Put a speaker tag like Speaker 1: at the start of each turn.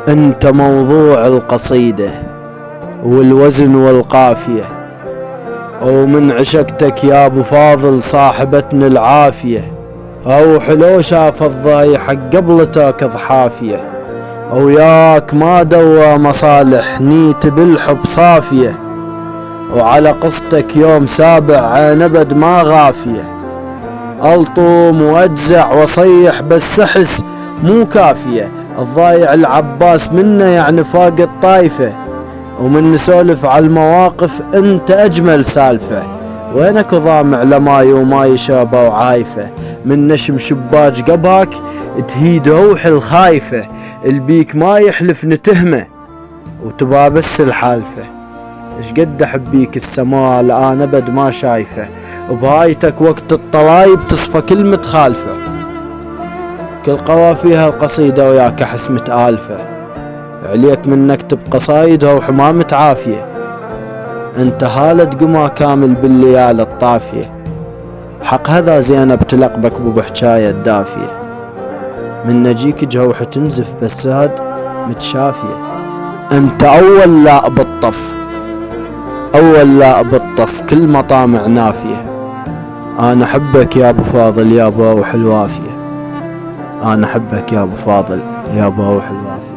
Speaker 1: انت موضوع القصيدة والوزن والقافية، ومن عشقتك يا ابو فاضل صاحبتنا العافية، او حلو شاف الضايح قبل تاكض حافية، وياك ما دوى مصالح نيت بالحب صافية، وعلى قصتك يوم سابع عين ابد ما غافية، الطوم واجزع وصيح بس احس مو كافية، الضايع العباس منا يعني فاق الطايفة، ومن نسولف على المواقف انت اجمل سالفة، وينك ضامع لماي وماي شابة وعايفة، من نشم شباج قباك تهيد روح الخايفة، البيك ما يحلف نتهمه وتبا بس الحالفة، اش قد احبيك السماء الان ابد ما شايفه، وبهايتك وقت الطلايب تصفى كلمة خالفة، كل قوافيها القصيدة وياك احس متآلفة، عليك من نكتب قصايدها وحمامة عافية، انت هالة قما كامل بالليالي الطافية، حق هذا زينب تلقبك بحجاية الدافية، من نجيك جوحة تنزف بس هاد متشافية، انت اول لا بالطف، اول لا بالطف كل مطامع نافية، انا احبك يا ابو فاضل يا ابو حلوافية، انا احبك يا ابو فاضل يا ابو حلوافية.